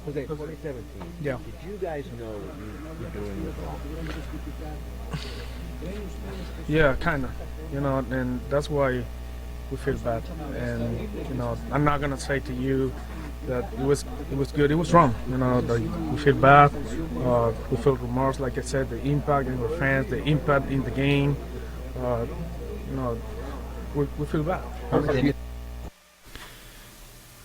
Jose, 2017. Yeah. Did you guys know what you were doing was wrong? Yeah, kind of. And that's why we feel bad. And I'm not gonna say to you that it was good. It was wrong. That we feel bad. We feel remorse, like I said, the impact in our fans, the impact in the game. We feel bad.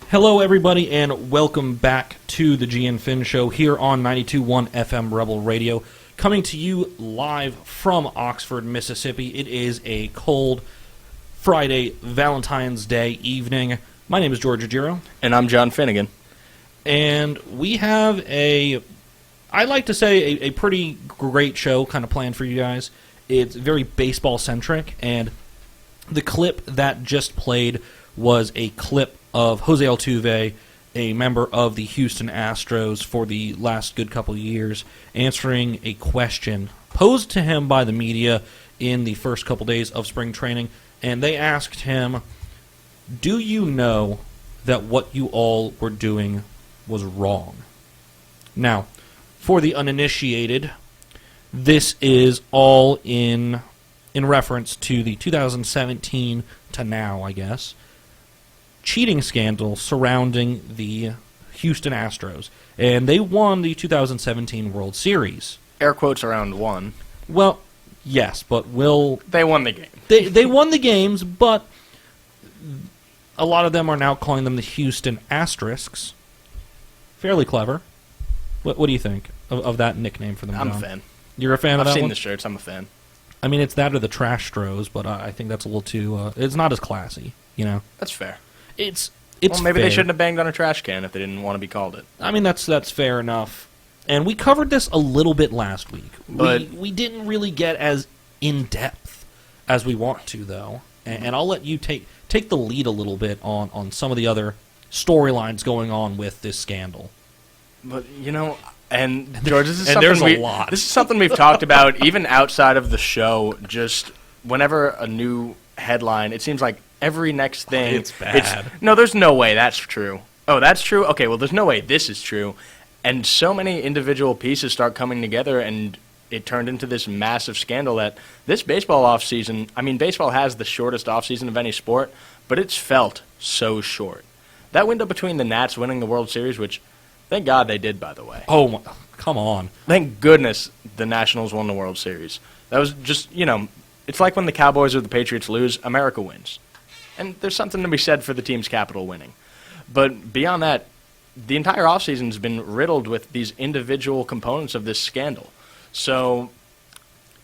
Hello, everybody, and welcome back to the G and Finn Show here on 92.1 FM Rebel Radio, coming to you live from Oxford, Mississippi. It is a cold Friday, Valentine's Day evening. My name is George Agiro. And I'm John Finnegan. And we have I like to say, a pretty great show kind of planned for you guys. It's very baseball-centric, and the clip that just played was a clip of Jose Altuve, a member of the Houston Astros for the last good couple of years, answering a question posed to him by the media in the first couple days of spring training. And they asked him, do you know that what you all were doing was wrong? Now, for the uninitiated, this is all in reference to the 2017 to now, I guess, cheating scandal surrounding the Houston Astros. And they won the 2017 World Series. Air quotes around one. Well, yes, but They won the game. They won the games, but a lot of them are now calling them the Houston Asterisks. Fairly clever. What do you think of that nickname for them? I'm John? a fan. You're a fan of that I've seen one? the shirts. I'm a fan. I mean, it's that or the Trash Stros, but I think that's a little too... it's not as classy, That's fair. It's well, maybe fair. they shouldn't have banged on a trash can if they didn't want to be called it. I mean, that's fair enough. And we covered this a little bit last week. But we didn't really get as in-depth as we want to, though. And I'll let you take the lead a little bit on some of the other storylines going on with this scandal. But, and George, this is And something there's a lot. This is something we've talked about even outside of the show. Just whenever a new headline, it seems like every next thing. It's bad. No, there's no way that's true. Oh, that's true? Okay, well, there's no way this is true. And so many individual pieces start coming together, and it turned into this massive scandal that this baseball offseason, I mean, baseball has the shortest offseason of any sport, but it's felt so short. That window between the Nats winning the World Series, which, thank God they did, by the way. Oh, come on. Thank goodness the Nationals won the World Series. That was just, it's like when the Cowboys or the Patriots lose, America wins. And there's something to be said for the team's capital winning. But beyond that, the entire offseason has been riddled with these individual components of this scandal. So,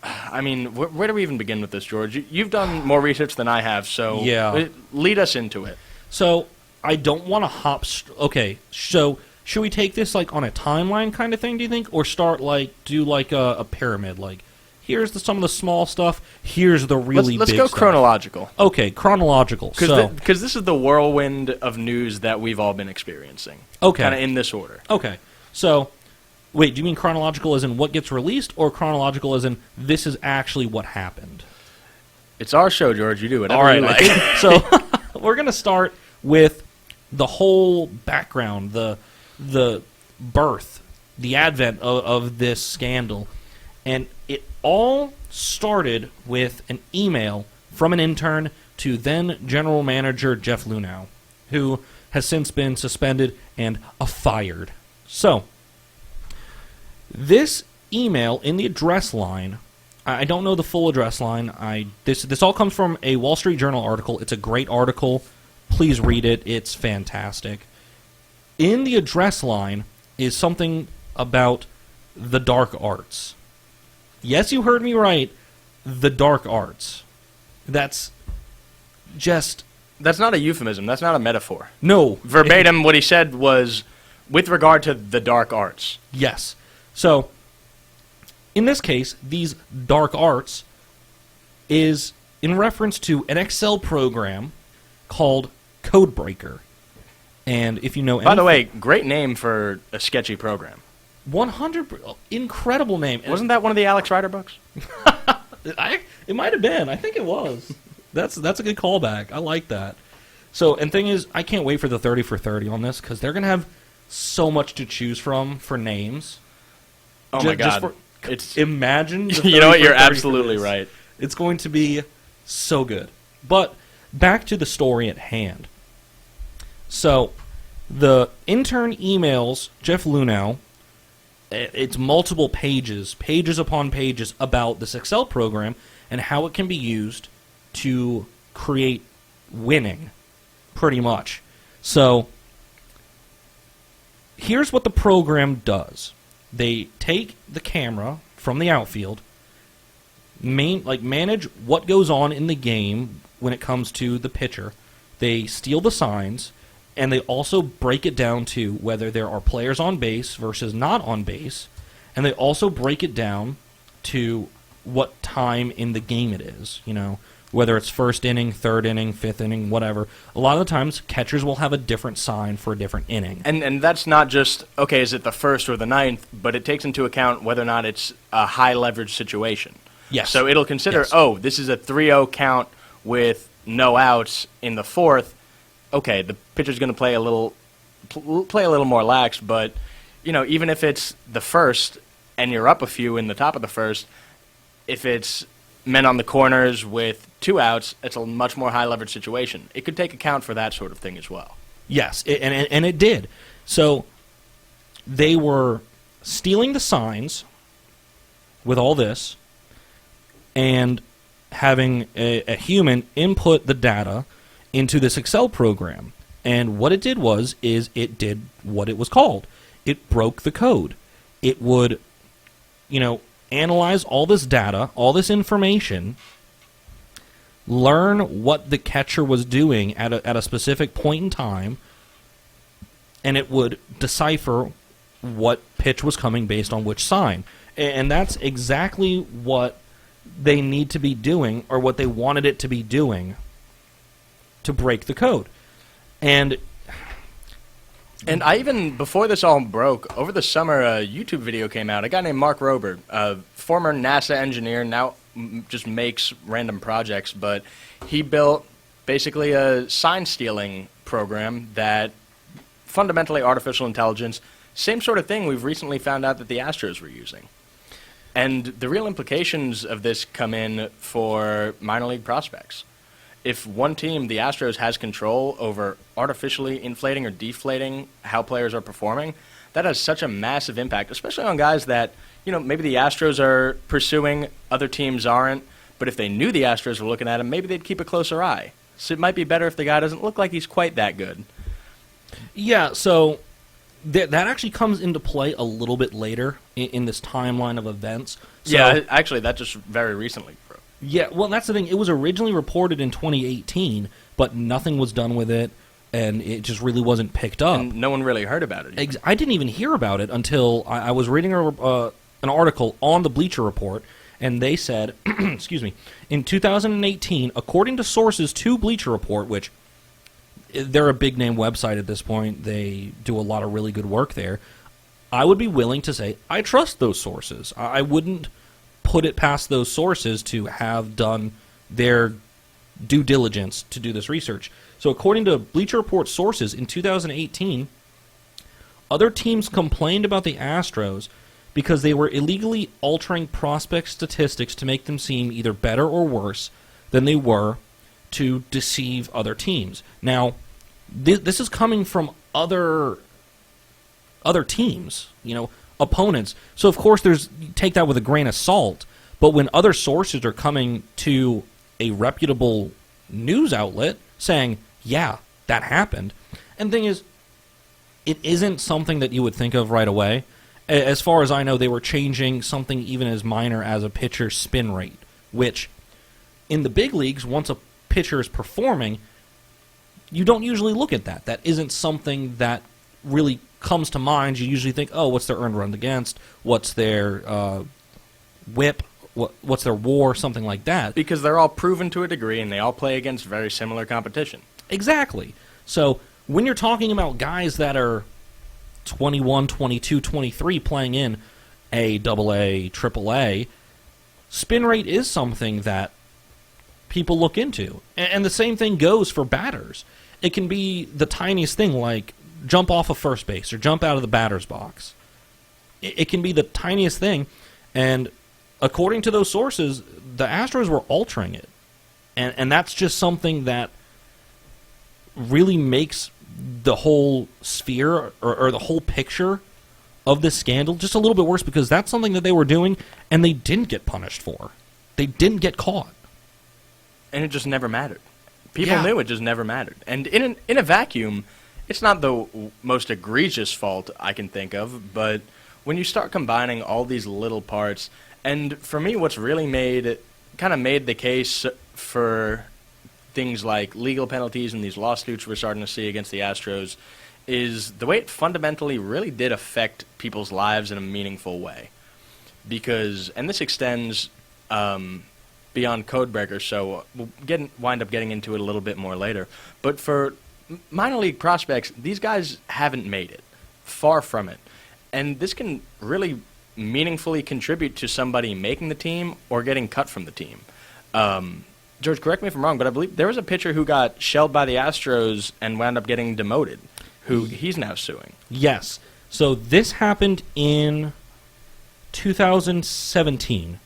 I mean, where do we even begin with this, George? You've done more research than I have, so yeah. Lead us into it. So, I don't want to hop... okay, so should we take this like on a timeline kind of thing, do you think? Or start do a pyramid, like... Here's some of the small stuff. Here's the really let's big go stuff. Chronological. Okay, chronological. Because this is the whirlwind of news that we've all been experiencing. Okay. Kind of in this order. Okay. So, wait, do you mean chronological as in what gets released, or chronological as in this is actually what happened? It's our show, George. You do it. All right. You like. So, we're going to start with the whole background, the birth, the advent of this scandal. And it all started with an email from an intern to then general manager Jeff Lunau, who has since been suspended and fired. So, this email in the address line, I don't know the full address line. This all comes from a Wall Street Journal article. It's a great article. Please read it. It's fantastic. In the address line is something about the dark arts. Yes, you heard me right. The dark arts. That's not a euphemism. That's not a metaphor. No. Verbatim, what he said was with regard to the dark arts. Yes. So, in this case, these dark arts is in reference to an Excel program called Codebreaker. And if you know anything... By the way, great name for a sketchy program. 100 incredible name. Wasn't that one of the Alex Rider books? It might have been. I think it was. That's a good callback. I like that. So, and thing is, I can't wait for the 30 for 30 on this because they're gonna have so much to choose from for names. Oh my God. It's Imagine. The you know what? 30 for You're 30 for absolutely this. right. It's going to be so good. But back to the story at hand. So, the intern emails Jeff Luhnow. It's multiple pages upon pages about this Excel program and how it can be used to create winning, pretty much. So, here's what the program does. They take the camera from the outfield, manage what goes on in the game when it comes to the pitcher. They steal the signs, and they also break it down to whether there are players on base versus not on base, and they also break it down to what time in the game it is, whether it's first inning, third inning, fifth inning, whatever. A lot of the times, catchers will have a different sign for a different inning. And that's not just, okay, is it the first or the ninth, but it takes into account whether or not it's a high-leverage situation. Yes. So it'll consider, this is a 3-0 count with no outs in the fourth. Okay, the pitcher's going to play a little more lax, but even if it's the first and you're up a few in the top of the first, if it's men on the corners with 2 outs, it's a much more high leverage situation. It could take account for that sort of thing as well. Yes, and it did. So they were stealing the signs with all this and having a human input the data into this Excel program. And what it did is it did what it was called. It broke the code. It would, analyze all this data, all this information, learn what the catcher was doing at a specific point in time, and it would decipher what pitch was coming based on which sign. And that's exactly what they need to be doing, or what they wanted it to be doing, to break the code. And I even, before this all broke, over the summer, a YouTube video came out. A guy named Mark Rober, a former NASA engineer, now just makes random projects, but he built basically a sign-stealing program that fundamentally artificial intelligence, same sort of thing we've recently found out that the Astros were using. And the real implications of this come in for minor league prospects. If one team, the Astros, has control over artificially inflating or deflating how players are performing, that has such a massive impact, especially on guys that, maybe the Astros are pursuing, other teams aren't, but if they knew the Astros were looking at him, maybe they'd keep a closer eye. So it might be better if the guy doesn't look like he's quite that good. yeah, so that actually comes into play a little bit later in this timeline of events. So, yeah, actually, that just very recently broke. Yeah, well, that's the thing. It was originally reported in 2018, but nothing was done with it, and it just really wasn't picked up. And no one really heard about it. I didn't even hear about it until I was reading an article on the Bleacher Report, and they said, excuse me, in 2018, according to sources to Bleacher Report, which they're a big-name website at this point, they do a lot of really good work there, I would be willing to say I trust those sources. I wouldn't put it past those sources to have done their due diligence to do this research. So according to Bleacher Report sources, in 2018, other teams complained about the Astros because they were illegally altering prospect statistics to make them seem either better or worse than they were, to deceive other teams. Now, this is coming from other teams, opponents. So of course take that with a grain of salt, but when other sources are coming to a reputable news outlet saying, yeah, that happened, and the thing is, it isn't something that you would think of right away. As far as I know, they were changing something even as minor as a pitcher's spin rate, which in the big leagues, once a pitcher is performing, you don't usually look at that. That isn't something that really comes to mind. You usually think, oh, what's their earned runs against? What's their whip? What's their WAR? Something like that. Because they're all proven to a degree, and they all play against very similar competition. Exactly. So when you're talking about guys that are 21, 22, 23 playing in a AA, AAA, spin rate is something that people look into. And the same thing goes for batters. It can be the tiniest thing, like jump off of first base or jump out of the batter's box. It can be the tiniest thing, and according to those sources, the Astros were altering it. And that's just something that really makes the whole sphere or the whole picture of this scandal just a little bit worse, because that's something that they were doing and they didn't get punished for. They didn't get caught. And it just never mattered. People Yeah. knew it just never mattered. And in a vacuum, it's not the most egregious fault I can think of, but when you start combining all these little parts, and for me what's really made the case for things like legal penalties and these lawsuits we're starting to see against the Astros is the way it fundamentally really did affect people's lives in a meaningful way. Because, and this extends beyond codebreakers, so we'll wind up getting into it a little bit more later. But for minor league prospects, these guys haven't made it. Far from it. And this can really meaningfully contribute to somebody making the team or getting cut from the team. George, correct me if I'm wrong, but I believe there was a pitcher who got shelled by the Astros and wound up getting demoted, who he's now suing. Yes. So this happened in 2017.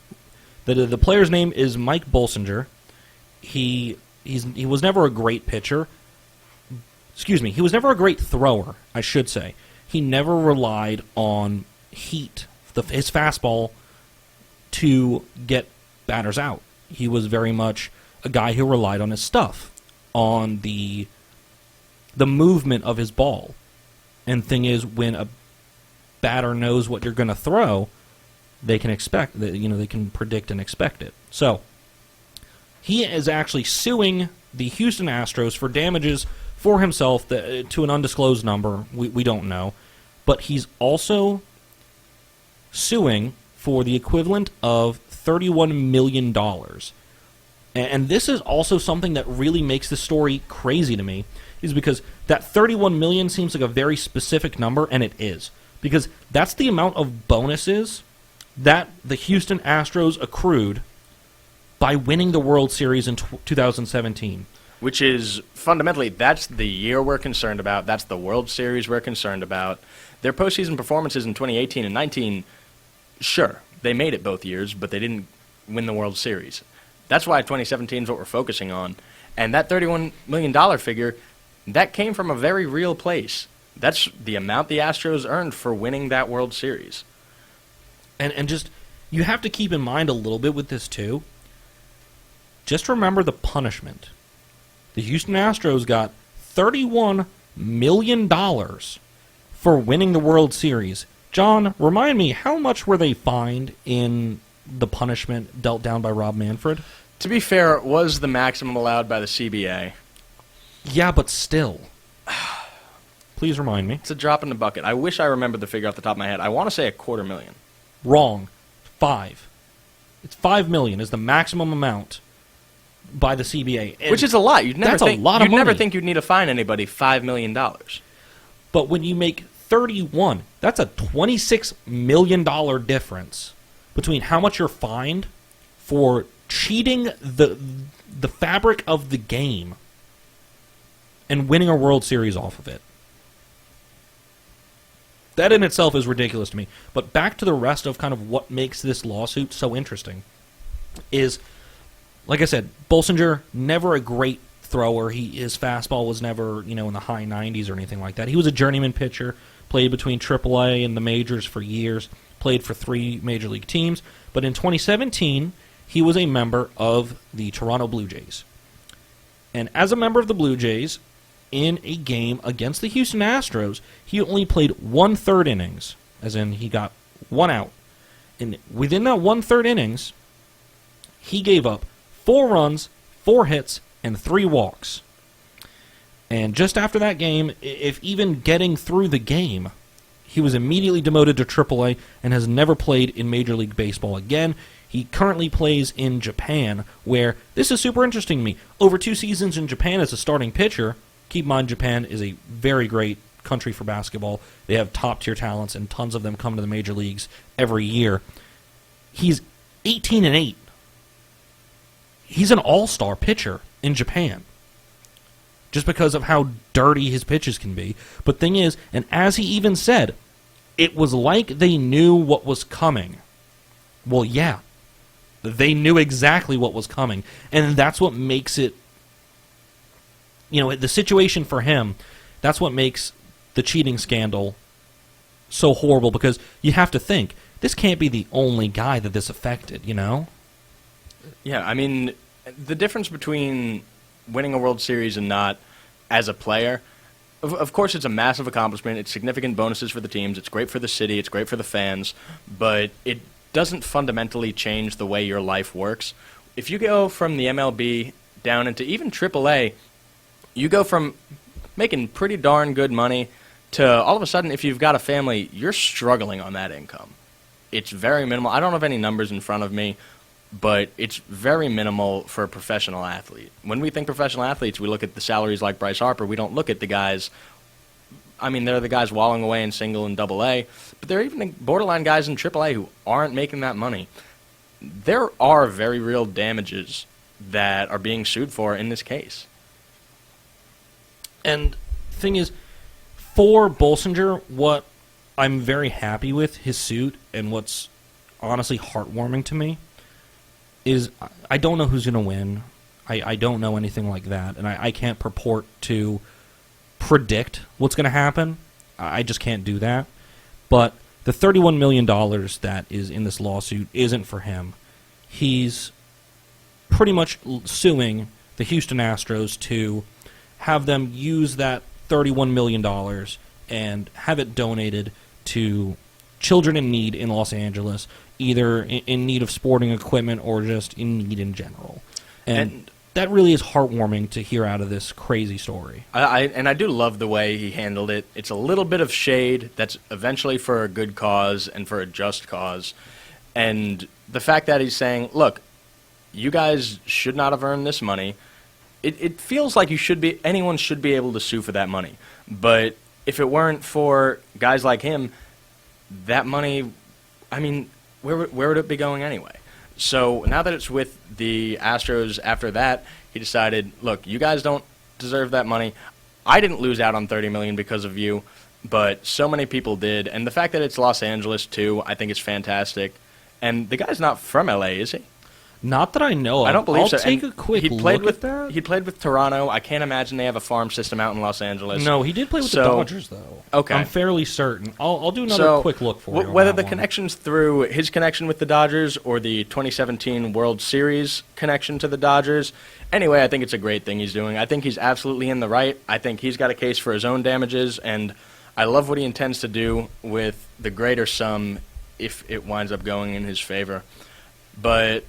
The player's name is Mike Bolsinger. He was never a great pitcher. Excuse me. He was never a great thrower, I should say. He never relied on heat, his fastball, to get batters out. He was very much a guy who relied on his stuff, on the movement of his ball. And the thing is, when a batter knows what you're going to throw, they can expect that, they can predict and expect it. So he is actually suing the Houston Astros for damages for himself to an undisclosed number. We don't know. But he's also suing for the equivalent of $31 million. And this is also something that really makes the story crazy to me, is because that $31 million seems like a very specific number, and it is. Because that's the amount of bonuses that the Houston Astros accrued by winning the World Series in 2017. Which is, fundamentally, that's the year we're concerned about. That's the World Series we're concerned about. Their postseason performances in 2018 and 19, sure, they made it both years, but they didn't win the World Series. That's why 2017 is what we're focusing on. And that $31 million figure, that came from a very real place. That's the amount the Astros earned for winning that World Series. And just, you have to keep in mind a little bit with this too. Just remember the punishment. The Houston Astros got $31 million for winning the World Series. John, remind me, how much were they fined in the punishment dealt down by Rob Manfred? To be fair, it was the maximum allowed by the CBA. Yeah, but still. Please remind me. It's a drop in the bucket. I wish I remembered the figure off the top of my head. I want to say $250,000. Wrong. 5. It's $5 million is the maximum amount by the CBA. And which is a lot. You'd never that's think, a lot of you'd never money. think you'd need to fine anybody $5 million. But when you make 31, that's a $26 million difference between how much you're fined for cheating the fabric of the game and winning a World Series off of it. That in itself is ridiculous to me. But back to the rest of kind of what makes this lawsuit so interesting is, like I said, Bolsinger, never a great thrower. His fastball was never, in the high 90s or anything like that. He was a journeyman pitcher, played between AAA and the majors for years, played for 3 major league teams. But in 2017, he was a member of the Toronto Blue Jays. And as a member of the Blue Jays, in a game against the Houston Astros, he only played 1/3 innings, as in he got 1 out. And within that 1/3 innings, he gave up 4 runs, 4 hits, and 3 walks. And just after that game, if even getting through the game, he was immediately demoted to AAA and has never played in Major League Baseball again. He currently plays in Japan, where, this is super interesting to me, over 2 seasons in Japan as a starting pitcher. Keep in mind, Japan is a very great country for basketball. They have top-tier talents, and tons of them come to the major leagues every year. He's 18-8. He's an all-star pitcher in Japan. just because of how dirty his pitches can be. But thing is, and as he even said, it was like they knew what was coming. Well, yeah. They knew exactly what was coming. And that's what makes it, the situation for him, that's what makes the cheating scandal so horrible, because you have to think, this can't be the only guy that this affected, Yeah, I mean, the difference between winning a World Series and not as a player, of course it's a massive accomplishment, it's significant bonuses for the teams, it's great for the city, it's great for the fans, but it doesn't fundamentally change the way your life works. If you go from the MLB down into even AAA, you go from making pretty darn good money to all of a sudden, if you've got a family, you're struggling on that income. It's very minimal. I don't have any numbers in front of me, but it's very minimal for a professional athlete. When we think professional athletes, we look at the salaries like Bryce Harper. We don't look at the guys. I mean, they're the guys walling away in single and double A, but there are even borderline guys in triple A who aren't making that money. There are very real damages that are being sued for in this case. And the thing is, for Bolsinger, what I'm very happy with his suit, and what's honestly heartwarming to me, is I don't know who's going to win. I don't know anything like that, and I can't purport to predict what's going to happen. I just can't do that. But the $31 million that is in this lawsuit isn't for him. He's pretty much suing the Houston Astros to have them use that $31 million and have it donated to children in need in Los Angeles, either in need of sporting equipment or just in need in general. And that really is heartwarming to hear out of this crazy story. I do love the way he handled it. It's a little bit of shade that's eventually for a good cause and for a just cause. And the fact that he's saying, look, you guys should not have earned this money. It feels like anyone should be able to sue for that money. But if it weren't for guys like him, that money, I mean, where would it be going anyway? So now that it's with the Astros after that, he decided, look, you guys don't deserve that money. I didn't lose out on $30 million because of you, but so many people did. And the fact that it's Los Angeles, too, I think is fantastic. And the guy's not from L.A., is he? Not that I know of. I don't believe so. I'll take a quick look at that. He played with Toronto. I can't imagine they have a farm system out in Los Angeles. No, he did play with the Dodgers, though. Okay. I'm fairly certain. I'll do another quick look for you. Whether the connection's through his connection with the Dodgers or the 2017 World Series connection to the Dodgers, anyway, I think it's a great thing he's doing. I think he's absolutely in the right. I think he's got a case for his own damages, and I love what he intends to do with the greater sum if it winds up going in his favor. But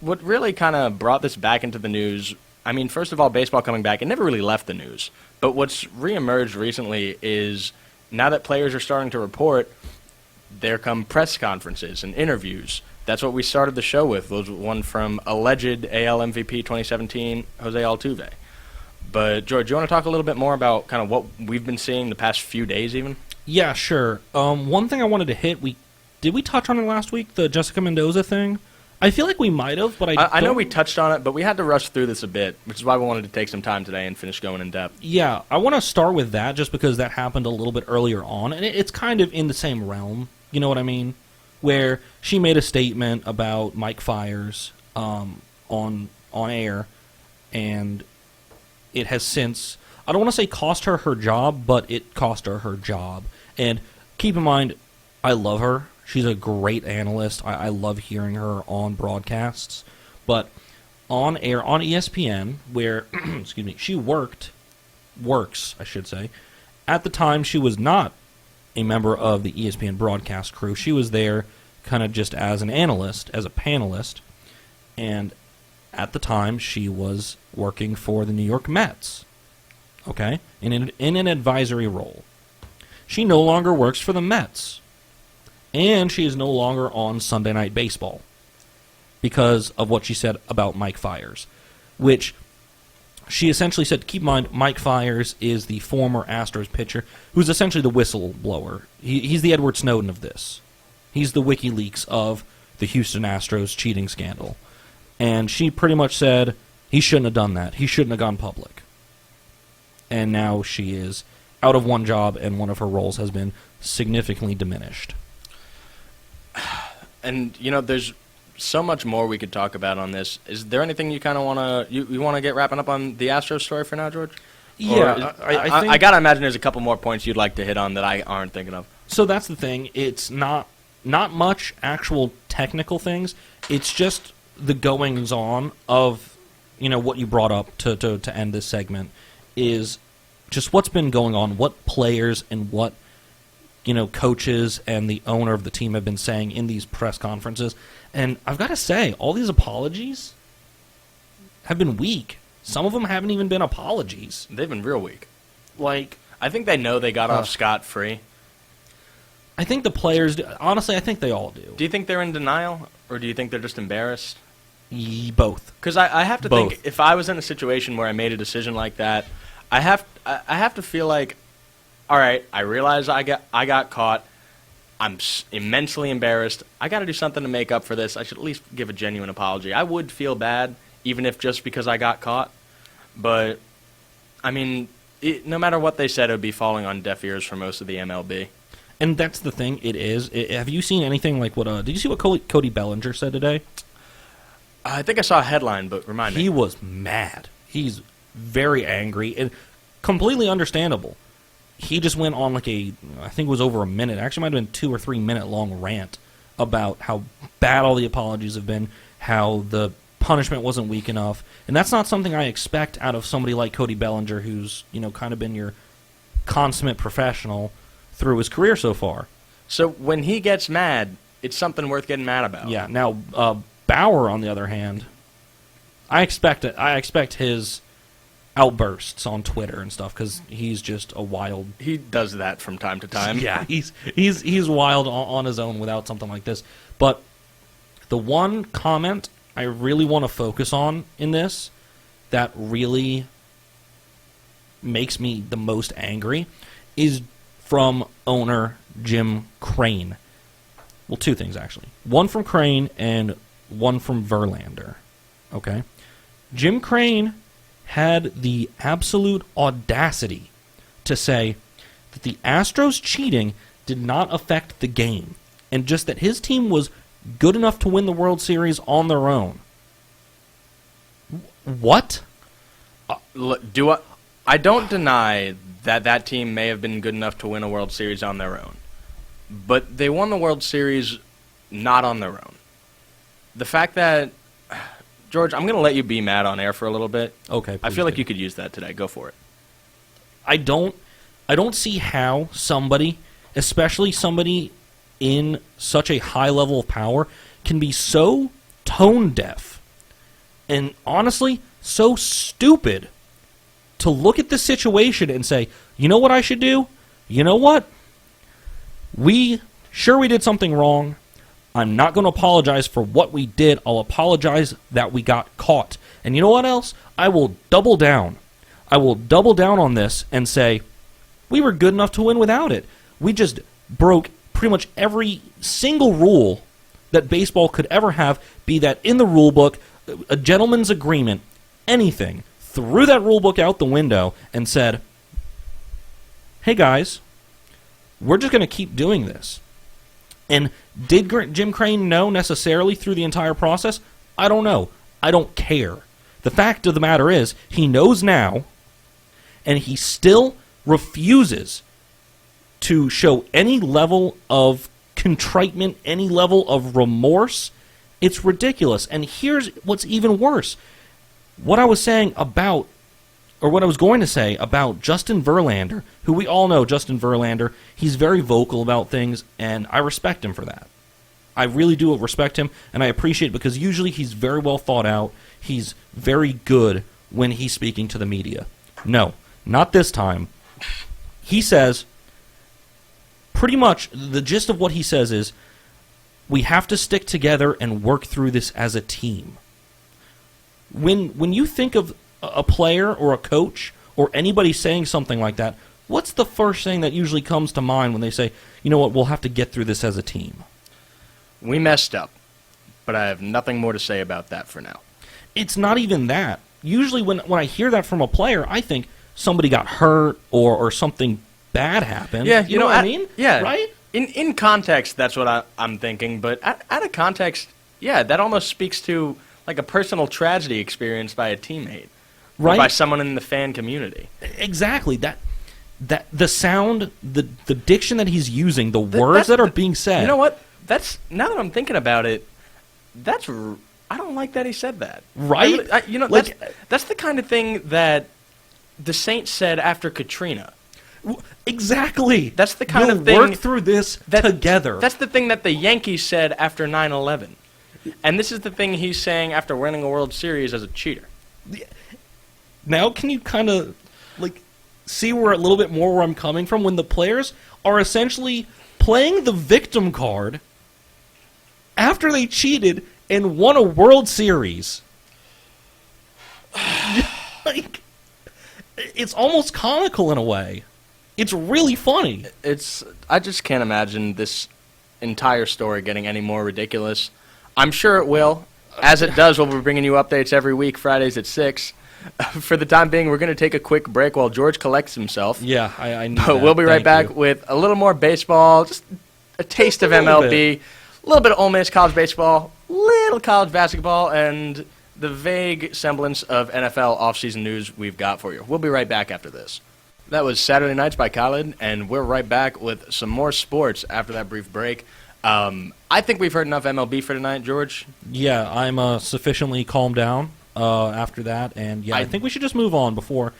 what really kind of brought this back into the news, I mean, first of all, baseball coming back, it never really left the news. But what's reemerged recently is now that players are starting to report, there come press conferences and interviews. That's what we started the show with, was one from alleged AL MVP 2017, Jose Altuve. But, George, do you want to talk a little bit more about kind of what we've been seeing the past few days even? Yeah, sure. One thing I wanted to hit, did we touch on it last week, the Jessica Mendoza thing? I feel like we might have, but I know we touched on it, but we had to rush through this a bit, which is why we wanted to take some time today and finish going in depth. Yeah, I want to start with that just because that happened a little bit earlier on, and it's kind of in the same realm, you know what I mean? Where she made a statement about Mike Fiers on air, and it has since, I don't want to say cost her job, but it cost her job. And keep in mind, I love her. She's a great analyst. I love hearing her on broadcasts. But on air, on ESPN, where excuse me, she works, I should say. At the time, she was not a member of the ESPN broadcast crew. She was there kind of just as an analyst, as a panelist. And at the time, she was working for the New York Mets, okay, in an advisory role. She no longer works for the Mets. And she is no longer on Sunday Night Baseball because of what she said about Mike Fiers, which she essentially said, keep in mind, Mike Fiers is the former Astros pitcher who's essentially the whistleblower. He's the Edward Snowden of this. He's the WikiLeaks of the Houston Astros cheating scandal. And she pretty much said he shouldn't have done that. He shouldn't have gone public. and now she is out of one job, and one of her roles has been significantly diminished. And, there's so much more we could talk about on this. Is there anything you kind of want to you want to get wrapping up on the Astro story for now, George? Yeah, I think I got to imagine there's a couple more points you'd like to hit on that I aren't thinking of. so. That's the thing. It's not much actual technical things. It's just the goings on of what you brought up to end this segment is just what's been going on, what players and what coaches and the owner of the team have been saying in these press conferences. And I've got to say, all these apologies have been weak. Some of them haven't even been apologies. They've been real weak. Like, I think they know they got off scot-free. I think the players do. Honestly, I think they all do. Do you think they're in denial, or do you think they're just embarrassed? Both. Because I have to Both. think, if I was in a situation where I made a decision like that, I have to feel like, all right, I realize I got caught. I'm immensely embarrassed. I got to do something to make up for this. I should at least give a genuine apology. I would feel bad, even if just because I got caught. But, I mean, no matter what they said, it would be falling on deaf ears for most of the MLB. And that's the thing. It is. Have you seen anything like what? Did you see what Cody Bellinger said today? I think I saw a headline, but remind me. He was mad. He's very angry and completely understandable. He just went on I think it was over a minute. Actually, might have been 2 or 3 minute long rant about how bad all the apologies have been, how the punishment wasn't weak enough, and that's not something I expect out of somebody like Cody Bellinger, who's kind of been your consummate professional through his career so far. So when he gets mad, it's something worth getting mad about. Yeah. Now Bauer, on the other hand, I expect his outbursts on Twitter and stuff because he's just a wild. He does that from time to time. Yeah, he's wild on his own without something like this. But the one comment I really want to focus on in this that really makes me the most angry is from owner Jim Crane. Well, two things, actually. One from Crane and one from Verlander. Okay? Jim Crane had the absolute audacity to say that the Astros cheating did not affect the game, and just that his team was good enough to win the World Series on their own. What? I don't deny that team may have been good enough to win a World Series on their own, but they won the World Series not on their own. The fact that, George, I'm going to let you be mad on air for a little bit. Okay. I feel like you could use that today. Go for it. I don't see how somebody, especially somebody in such a high level of power, can be so tone deaf and honestly so stupid to look at the situation and say, you know what I should do? You know what? We did something wrong. I'm not going to apologize for what we did. I'll apologize that we got caught. And you know what else? I will double down. I will double down on this and say, we were good enough to win without it. We just broke pretty much every single rule that baseball could ever have, be that in the rule book, a gentleman's agreement, anything. Threw that rule book out the window and said, hey guys, we're just going to keep doing this. And did Jim Crane know necessarily through the entire process? I don't know. I don't care. The fact of the matter is, he knows now, and he still refuses to show any level of contrite, any level of remorse. It's ridiculous. And here's what's even worse. What I was saying about, or what I was going to say about Justin Verlander, who we all know Justin Verlander, he's very vocal about things, and I respect him for that. I really do respect him, and I appreciate it because usually he's very well thought out. He's very good when he's speaking to the media. No, not this time. He says, pretty much, the gist of what he says is, we have to stick together and work through this as a team. When you think of a player or a coach or anybody saying something like that, what's the first thing that usually comes to mind when they say, you know what, we'll have to get through this as a team? We messed up, but I have nothing more to say about that for now. It's not even that. Usually when I hear that from a player, I think, somebody got hurt or something bad happened. Yeah, you know what I mean? Yeah. Right? In context, that's what I'm thinking. But out of context, yeah, that almost speaks to like a personal tragedy experienced by a teammate. Right? Or by someone in the fan community. Exactly. That the sound, the diction that he's using, the words that are being said. You know what? Now that I'm thinking about it, I don't like that he said that. Right? That's the kind of thing that the Saints said after Katrina. Exactly. That's the kind we'll of thing. Work through this together. That's the thing that the Yankees said after 9/11, and this is the thing he's saying after winning a World Series as a cheater. Now, can you kind of see where a little bit more where I'm coming from when the players are essentially playing the victim card after they cheated and won a World Series? It's almost comical in a way. It's really funny. I just can't imagine this entire story getting any more ridiculous. I'm sure it will. As it does, we'll be bringing you updates every week, Fridays at 6. For the time being, we're going to take a quick break while George collects himself. Yeah, I knew But that. we'll be right Thank back you. with a little more baseball, just a taste of MLB, a little bit of Ole Miss college baseball, little college basketball, and the vague semblance of NFL offseason news we've got for you. We'll be right back after this. That was Saturday Nights by Khaled, and we're right back with some more sports after that brief break. I think we've heard enough MLB for tonight, George. Yeah, I'm sufficiently calmed down after that, and I think we should just move on before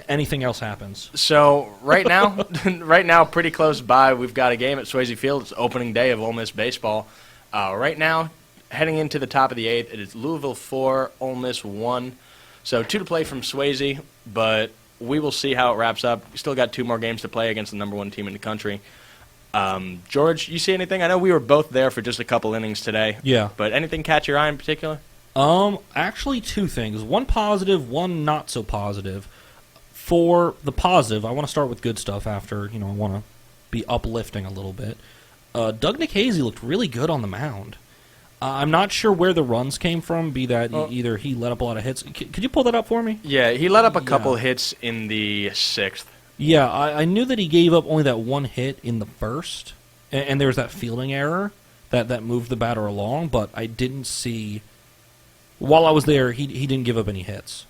anything else happens. So right now, pretty close by, we've got a game at Swayze Field. It's opening day of Ole Miss baseball. Right now, heading into the top of the 8th, it is Louisville 4, Ole Miss 1. So 2 to play from Swayze, but we will see how it wraps up. We still got 2 more games to play against the number 1 team in the country. George, you see anything? I know we were both there for just a couple innings today. Yeah. But anything catch your eye in particular? Actually 2 things. One positive, one not so positive. For the positive, I want to start with good stuff after, I want to be uplifting a little bit. Doug Nikhazy looked really good on the mound. I'm not sure where the runs came from, be that either he let up a lot of hits. Could you pull that up for me? Yeah, he let up a couple hits in the 6th. Yeah, I knew that he gave up only that 1 hit in the first, and there was that fielding error that moved the batter along, but I didn't see... While I was there, he didn't give up any hits.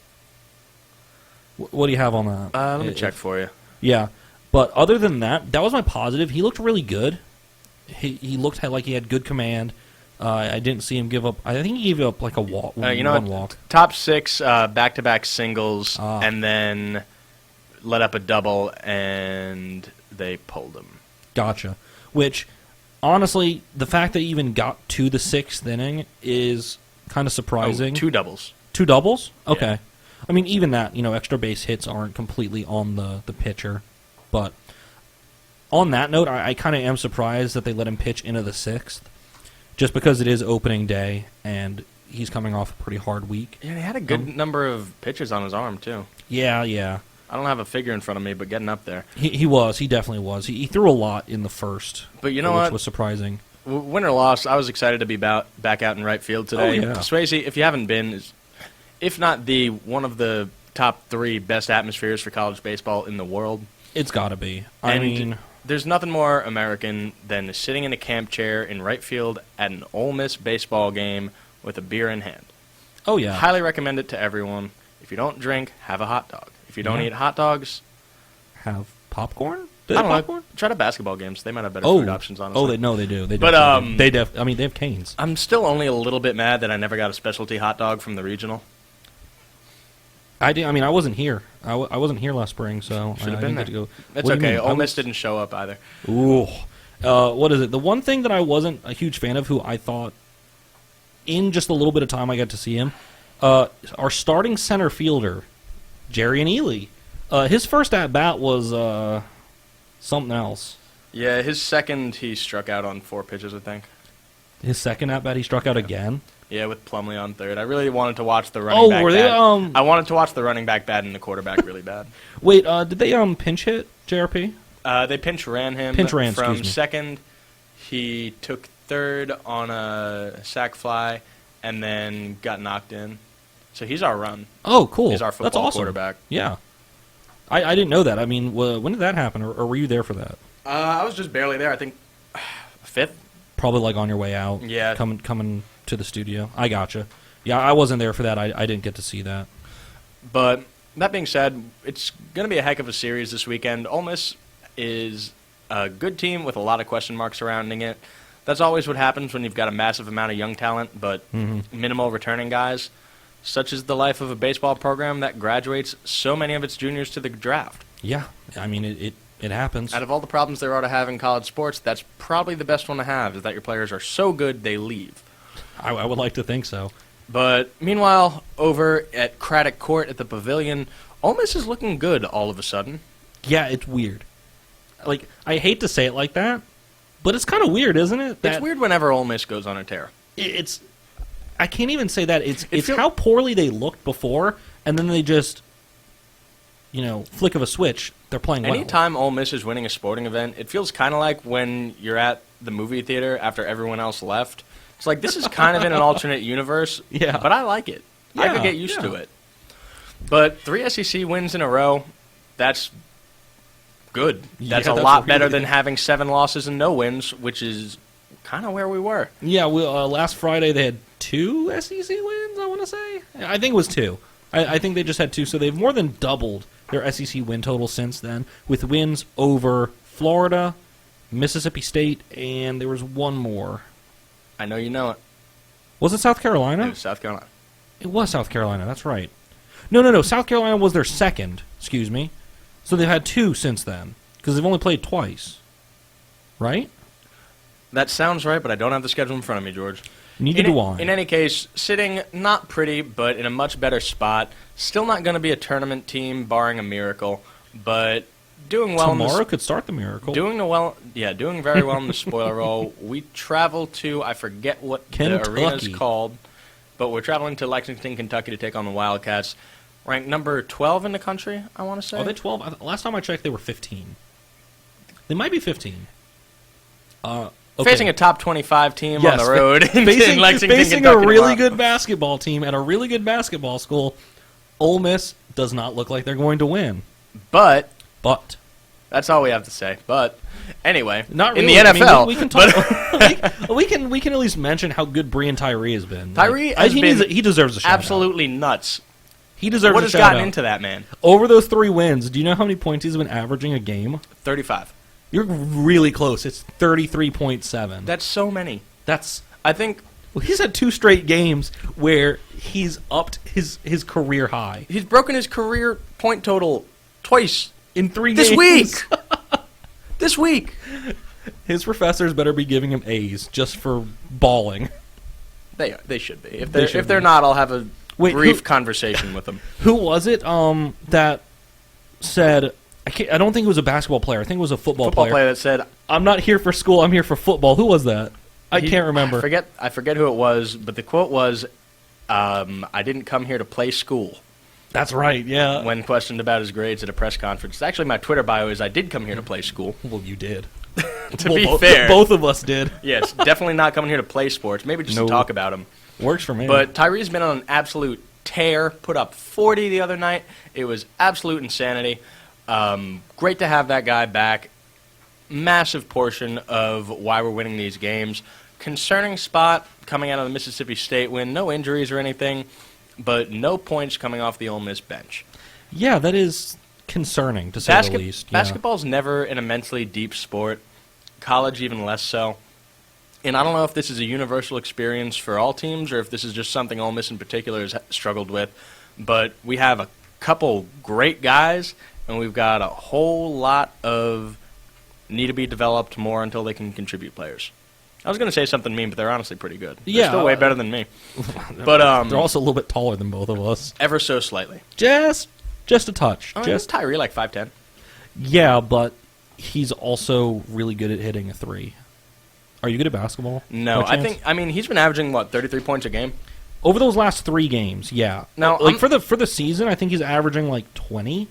What do you have on that? Let me check for you. Yeah, but other than that was my positive. He looked really good. He looked like he had good command. I didn't see him give up... I think he gave up like a walk. One walk. Top 6 back-to-back singles, and then let up a double, and they pulled him. Gotcha. Which, honestly, the fact that he even got to the 6th inning is kind of surprising. 2 doubles. 2 doubles? Okay. Yeah. I mean, even that, extra base hits aren't completely on the pitcher. But on that note, I kind of am surprised that they let him pitch into the 6th, just because it is opening day, and he's coming off a pretty hard week. Yeah, he had a good number of pitches on his arm, too. Yeah. I don't have a figure in front of me, but getting up there. He was. He definitely was. He threw a lot in the first, but you know which what? was surprising. Win or loss, I was excited to be back out in right field today. Oh, yeah. Swayze, if you haven't been, is, if not one of the top 3 best atmospheres for college baseball in the world. It's got to be. I mean, there's nothing more American than sitting in a camp chair in right field at an Ole Miss baseball game with a beer in hand. Oh, yeah. Highly recommend it to everyone. If you don't drink, have a hot dog. If you don't eat hot dogs, have popcorn? I don't know. Try to basketball games. They might have better food options, honestly. Oh, they do. They have canes. I'm still only a little bit mad that I never got a specialty hot dog from the regional. I wasn't here. I wasn't here last spring, so Should have I been didn't there. get to go. It's okay. Ole Miss didn't show up either. Ooh. What is it? The one thing that I wasn't a huge fan of, who I thought, in just a little bit of time I got to see him, our starting center fielder, Jerry and Ely. His first at-bat was something else. Yeah, his second, he struck out on 4 pitches, I think. His second at-bat, he struck out again? Yeah, with Plumlee on third. I really wanted to watch the running back were they? I wanted to watch the running back bad and the quarterback really bad. Wait, did they pinch hit JRP? They pinch ran him. From second. He took third on a sac fly and then got knocked in. So he's our run. Oh, cool. He's our football That's awesome. quarterback. Yeah. I didn't know that. I mean, when did that happen, or were you there for that? I was just barely there. I think 5th. Probably like on your way out. Yeah. Coming to the studio. I gotcha. Yeah, I wasn't there for that. I didn't get to see that. But that being said, it's going to be a heck of a series this weekend. Ole Miss is a good team with a lot of question marks surrounding it. That's always what happens when you've got a massive amount of young talent, but minimal returning guys. Such is the life of a baseball program that graduates so many of its juniors to the draft. Yeah, I mean, it happens. Out of all the problems there are to have in college sports, that's probably the best one to have, is that your players are so good they leave. I would like to think so. But meanwhile, over at Craddock Court at the Pavilion, Ole Miss is looking good all of a sudden. Yeah, it's weird. Like, I hate to say it like that, but it's kind of weird, isn't it? It's weird whenever Ole Miss goes on a tear. It's I can't even say that. It's how poorly they looked before, and then they just, flick of a switch, they're playing well. Anytime Ole Miss is winning a sporting event, it feels kind of like when you're at the movie theater after everyone else left. It's like, this is kind of in an alternate universe, yeah, but I like it. I could get used to it. But 3 SEC wins in a row, that's good. That's a lot better than having 7 losses and no wins, which is kind of where we were. Yeah, last Friday they had 2 SEC wins, I want to say. I think it was 2. I think they just had 2, so they've more than doubled their SEC win total since then, with wins over Florida, Mississippi State, and there was one more. I know you know it. Was it South Carolina? It was South Carolina. It was South Carolina, that's right. No. South Carolina was their second, excuse me. So they've had 2 since then, because they've only played twice. Right? That sounds right, but I don't have the schedule in front of me, George. Neither do I. In any case, sitting not pretty, but in a much better spot. Still not going to be a tournament team, barring a miracle, but doing well. Tomorrow could start the miracle. Doing very well in the spoiler roll. We travel to, I forget what Kentucky. the arena's called, but we're traveling to Lexington, Kentucky to take on the Wildcats. Ranked number 12 in the country, I want to say. Are they 12? Last time I checked, they were 15. They might be 15. Okay. Facing a top 25 team on the road in Lexington, facing Kentucky a really tomorrow. good basketball team at a really good basketball school. Ole Miss does not look like they're going to win. But that's all we have to say. But anyway, not in really. the NFL, I mean, we can talk. we can at least mention how good Brian Tyree has been. Tyree he deserves a shout absolutely nuts. He deserves what a has shout gotten out. into that man over those 3 wins. Do you know how many points he's been averaging a game? 35. You're really close. It's 33.7. That's so many. I think he's had 2 straight games where he's upped his career high. He's broken his career point total twice in 3 this games. week. This week. His professors better be giving him A's just for balling. They should be. If they're not, I'll have a brief conversation with them. Who was it that said... I don't think it was a basketball player. I think it was a football player that said, "I'm not here for school. I'm here for football." Who was that? I can't remember. I forget who it was, but the quote was, "I didn't come here to play school." That's right. Yeah. When questioned about his grades at a press conference, actually my Twitter bio is, "I did come here to play school." Well, you did. To be fair, both of us did. Yes, definitely not coming here to play sports. Maybe just to talk about them. Works for me. But Tyree's been on an absolute tear. Put up 40 the other night. It was absolute insanity. Great to have that guy back. Massive portion of why we're winning these games. Concerning spot coming out of the Mississippi State win. No injuries or anything, but no points coming off the Ole Miss bench. Yeah, that is concerning, to say the least. Yeah. Basketball's never an immensely deep sport. College even less so. And I don't know if this is a universal experience for all teams or if this is just something Ole Miss in particular has struggled with. But we have a couple great guys, and we've got a whole lot of need to be developed more until they can contribute players. I was going to say something mean, but they're honestly pretty good. They're still way better than me. But they're also a little bit taller than both of us. Ever so slightly. Just a touch. Is Tyree like 5'10"? Yeah, but he's also really good at hitting a 3. Are you good at basketball? No, I mean he's been averaging 33 points a game over those last 3 games. Yeah. Now, for the season, I think he's averaging 20.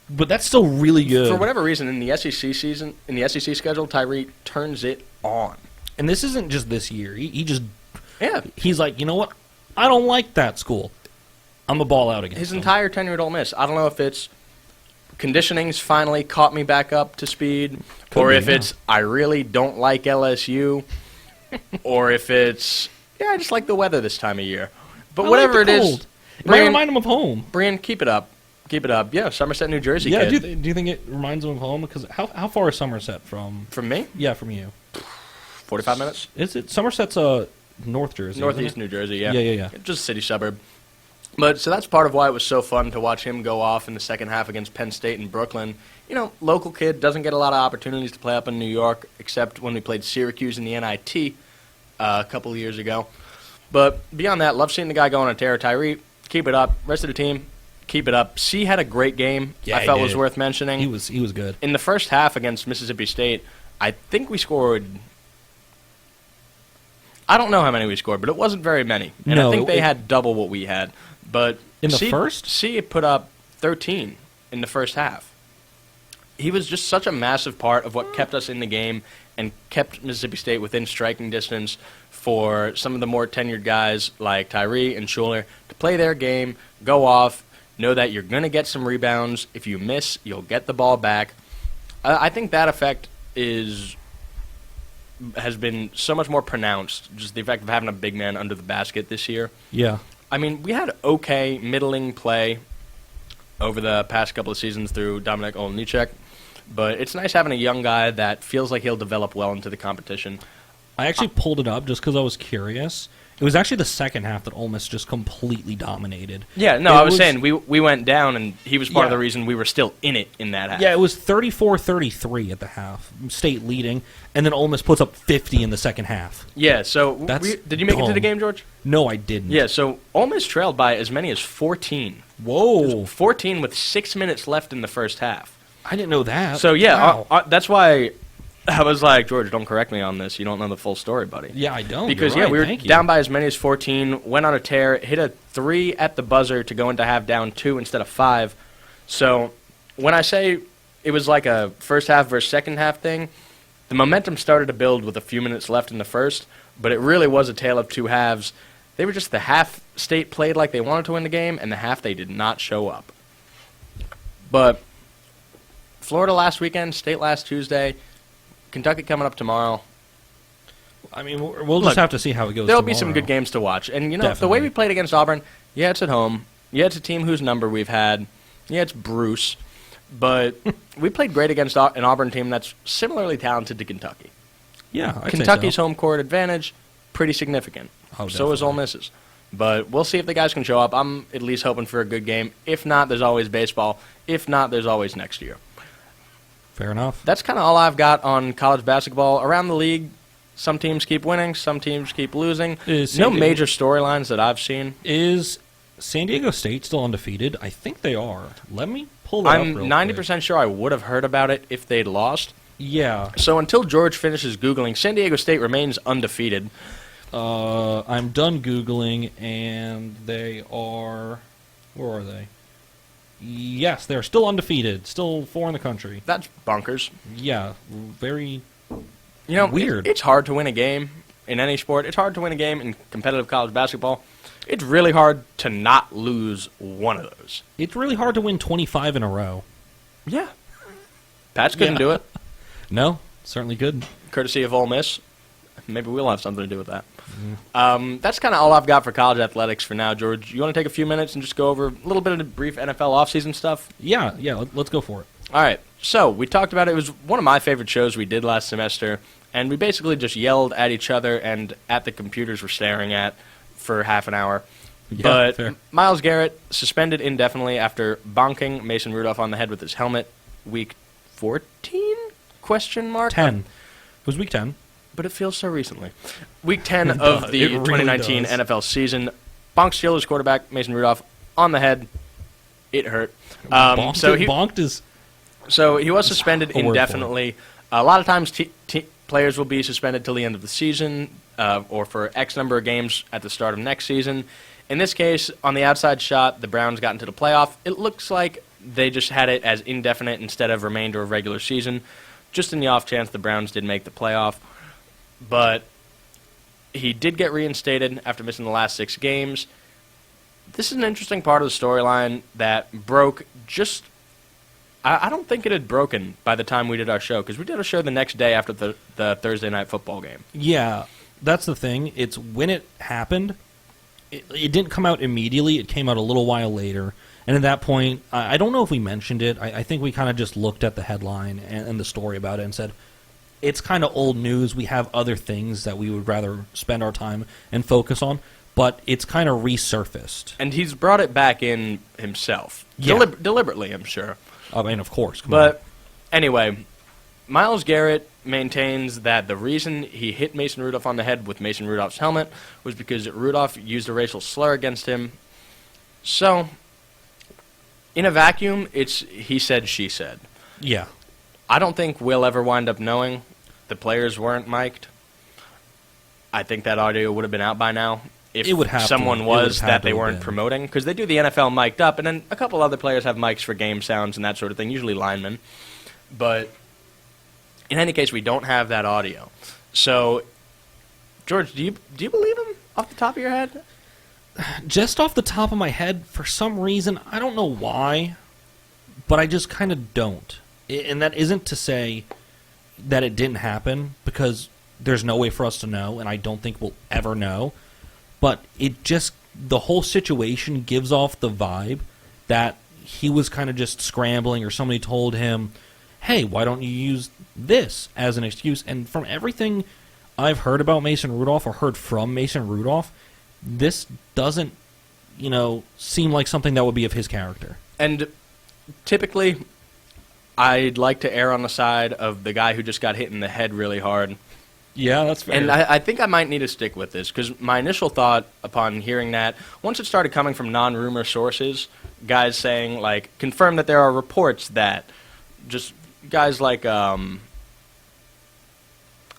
But that's still really good. For whatever reason, in the SEC schedule, Tyree turns it on. And this isn't just this year. He's like, you know what? I don't like that school. I'm a ball out against his them. entire tenure at Ole Miss. I don't know if it's conditioning's finally caught me back up to speed, or if it's I really don't like LSU, or if it's I just like the weather this time of year. But whatever it is, it might remind him of home. Brian, keep it up. Keep it up. Yeah, Somerset, New Jersey. Yeah, kid. do you think it reminds him of home? Because how far is Somerset from me? Yeah, from you. 45 minutes. Is it Somerset's North Jersey? Northeast New Jersey, yeah. Yeah. Just a city suburb. But so that's part of why it was so fun to watch him go off in the second half against Penn State and Brooklyn. You know, local kid, doesn't get a lot of opportunities to play up in New York, except when we played Syracuse in the NIT a couple of years ago. But beyond that, love seeing the guy go on a tear. Tyree, keep it up. Rest of the team, keep it up. C had a great game. Yeah, I felt was worth mentioning. He was good. In the first half against Mississippi State, I think we scored. I don't know how many we scored, but it wasn't very many. And I think they had double what we had. But in the first? C put up 13 in the first half. He was just such a massive part of what kept us in the game and kept Mississippi State within striking distance for some of the more tenured guys like Tyree and Schuler to play their game, go off, know that you're going to get some rebounds. If you miss, you'll get the ball back. I think that effect has been so much more pronounced, just the effect of having a big man under the basket this year. Yeah. I mean, we had okay, middling play over the past couple of seasons through Dominic Olniczek, but it's nice having a young guy that feels like he'll develop well into the competition. I actually pulled it up just because I was curious. It was actually the second half that Ole Miss just completely dominated. Yeah, no, I was saying we went down, and he was part of the reason we were still in it in that half. Yeah, it was 34-33 at the half, State leading, and then Ole Miss puts up 50 in the second half. Yeah, so did you make it to the game, George? No, I didn't. Yeah, so Ole Miss trailed by as many as 14. Whoa. 14 with 6 minutes left in the first half. I didn't know that. So, yeah, wow. that's why I was like, George, don't correct me on this. You don't know the full story, buddy. Yeah, I don't. Because, You're right. we were Thank you. down by as many as 14, went on a tear, hit a 3 at the buzzer to go into half down 2 instead of 5. So when I say it was like a first half versus second half thing, the momentum started to build with a few minutes left in the first, but it really was a tale of two halves. They were just the half State played like they wanted to win the game, and the half they did not show up. But Florida last weekend, State last Tuesday, Kentucky coming up tomorrow. I mean, we'll just have to see how it goes. There'll be some good games to watch. And, the way we played against Auburn, it's at home. Yeah, it's a team whose number we've had. Yeah, it's Bruce. But we played great against an Auburn team that's similarly talented to Kentucky. Yeah, Kentucky's home court advantage, pretty significant. Oh, so is Ole Miss's. But we'll see if the guys can show up. I'm at least hoping for a good game. If not, there's always baseball. If not, there's always next year. Fair enough. That's kind of all I've got on college basketball. Around the league, some teams keep winning, some teams keep losing. No major storylines that I've seen. Is San Diego State still undefeated? I think they are. Let me pull that up real quick. I'm 90% sure I would have heard about it if they'd lost. Yeah. So until George finishes Googling, San Diego State remains undefeated. I'm done Googling, and they are... Where are they? Yes, they're still undefeated. Still 4 in the country. That's bonkers. Yeah, very weird. It's hard to win a game in any sport. It's hard to win a game in competitive college basketball. It's really hard to not lose one of those. It's really hard to win 25 in a row. Yeah. Pats couldn't do it. No, certainly couldn't. Courtesy of Ole Miss. Maybe we'll have something to do with that. That's kind of all I've got for college athletics for now, George. You want to take a few minutes and just go over a little bit of the brief NFL offseason stuff? Yeah, let's go for it. All right. So we talked about it. It was one of my favorite shows we did last semester, and we basically just yelled at each other and at the computers we're staring at for half an hour. Yeah, but fair. Myles Garrett suspended indefinitely after bonking Mason Rudolph on the head with his helmet. Week 14? Question mark? 10. It was week 10. But it feels so recently. Week 10 of the 2019 NFL season. Bonk Steelers quarterback Mason Rudolph on the head. It hurt. So he was suspended indefinitely. A lot of times players will be suspended till the end of the season or for X number of games at the start of next season. In this case, on the outside shot, the Browns got into the playoff. It looks like they just had it as indefinite instead of remainder of regular season, just in the off chance the Browns did make the playoff. But he did get reinstated after missing the last 6 games. This is an interesting part of the storyline that broke just I don't think it had broken by the time we did our show, because we did a show the next day after the Thursday night football game. Yeah, that's the thing. It's when it happened, it didn't come out immediately. It came out a little while later. And at that point, I don't know if we mentioned it. I think we kind of just looked at the headline and the story about it and said, it's kind of old news. We have other things that we would rather spend our time and focus on. But it's kind of resurfaced. And he's brought it back in himself. Yeah. Deliberately, I'm sure. I mean, of course. But anyway, Myles Garrett maintains that the reason he hit Mason Rudolph on the head with Mason Rudolph's helmet was because Rudolph used a racial slur against him. So, in a vacuum, it's he said, she said. Yeah. I don't think we'll ever wind up knowing. The players weren't mic'd. I think that audio would have been out by now. If it would have someone was that they weren't promoting, because they do the NFL mic'd up, and then a couple other players have mics for game sounds and that sort of thing, usually linemen. But in any case, we don't have that audio. So, George, do you believe him off the top of your head? Just off the top of my head, for some reason, I don't know why, but I just kind of don't. And that isn't to say that it didn't happen, because there's no way for us to know, and I don't think we'll ever know. But it just, the whole situation gives off the vibe that he was kind of just scrambling, or somebody told him, hey, why don't you use this as an excuse? And from everything I've heard about Mason Rudolph, or heard from Mason Rudolph, this doesn't, seem like something that would be of his character. And typically, I'd like to err on the side of the guy who just got hit in the head really hard. Yeah, that's fair. And I think I might need to stick with this, because my initial thought upon hearing that, once it started coming from non-rumor sources, guys saying, like, confirm that there are reports that, just guys like,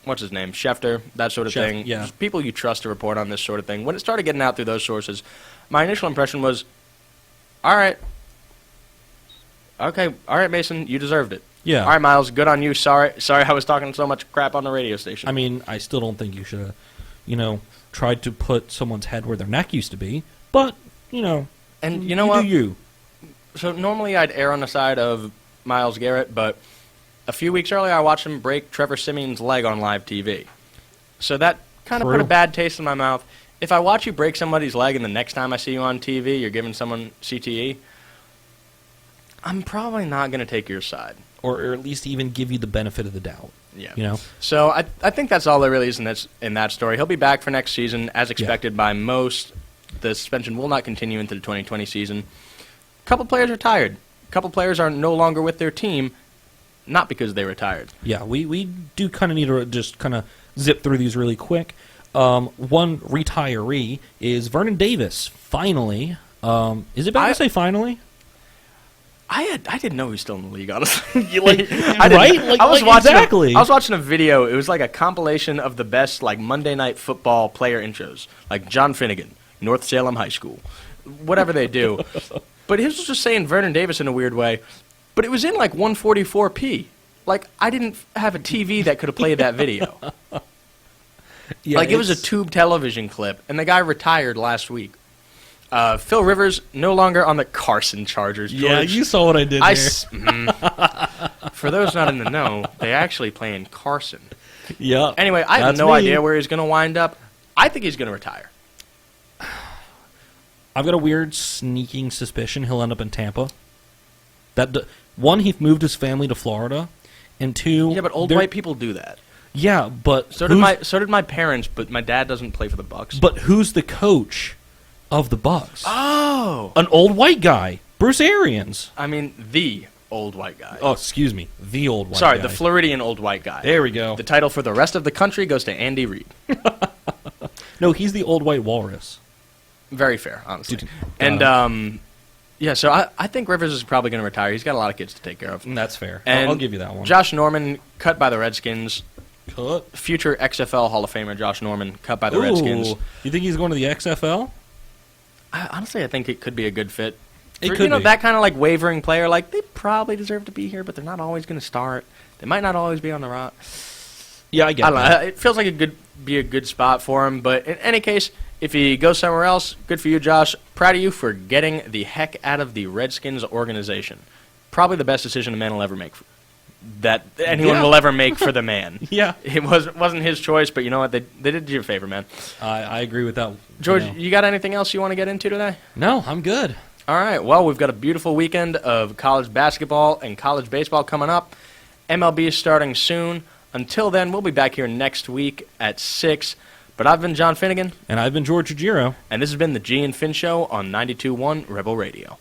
what's his name, Schefter, that sort of thing, yeah. Just people you trust to report on this sort of thing. When it started getting out through those sources, my initial impression was, all right, Mason, you deserved it. Yeah. All right, Miles, good on you. Sorry I was talking so much crap on the radio station. I mean, I still don't think you should have, tried to put someone's head where their neck used to be. But, and you know what? Do you. So normally I'd err on the side of Myles Garrett, but a few weeks earlier I watched him break Trevor Siemian's leg on live TV. So that kind of put a bad taste in my mouth. If I watch you break somebody's leg and the next time I see you on TV you're giving someone CTE, I'm probably not going to take your side. Or at least even give you the benefit of the doubt. Yeah. So I think that's all there really is in that story. He'll be back for next season, as expected by most. The suspension will not continue into the 2020 season. A couple players are tired. A couple players are no longer with their team, not because they retired. Yeah, we do kind of need to just kind of zip through these really quick. One retiree is Vernon Davis. Finally. Is it bad to say finally? I didn't know he was still in the league, honestly. I was watching a video. It was like a compilation of the best Monday Night Football player intros, like John Finnegan, North Salem High School, whatever they do. But his was just saying Vernon Davis in a weird way. But it was in 144p. I didn't have a TV that could have played that video. It was a tube television clip, and the guy retired last week. Phil Rivers, no longer on the Carson Chargers. George. Yeah, you saw what I did there. For those not in the know, they actually play in Carson. Yeah. Anyway, I have no idea where he's going to wind up. I think he's going to retire. I've got a weird sneaking suspicion he'll end up in Tampa. One, he moved his family to Florida, and two... Yeah, but old white people do that. Yeah, but... So did my parents, but my dad doesn't play for the Bucks. But who's the coach of the Bucks? Oh! An old white guy. Bruce Arians. I mean, the old white guy. Oh, excuse me. The old white guy. Sorry, the Floridian old white guy. There we go. The title for the rest of the country goes to Andy Reid. No, he's the old white walrus. Very fair, honestly. And, so I think Rivers is probably going to retire. He's got a lot of kids to take care of. That's fair. And I'll give you that one. Josh Norman, cut by the Redskins. Cut? Future XFL Hall of Famer Josh Norman, cut by the Redskins. You think he's going to the XFL? Honestly, I think it could be a good fit. It could be. That kind of wavering player, they probably deserve to be here, but they're not always going to start. They might not always be on the rock. Yeah, I get don't know. It feels like it could be a good spot for him, but in any case, if he goes somewhere else, good for you, Josh. Proud of you for getting the heck out of the Redskins organization. probably the best decision a man will ever make. That anyone Yeah. will ever make for the man. Yeah. It wasn't his choice, but you know what? They did you a favor, man. I agree with that. George, you know. you got anything else you want to get into today? No, I'm good. All right. Well, we've got a beautiful weekend of college basketball and college baseball coming up. MLB is starting soon. Until then, we'll be back here next week at 6. But I've been John Finnegan. And I've been George Ujiro. And this has been the G and Finn Show on 92.1 Rebel Radio.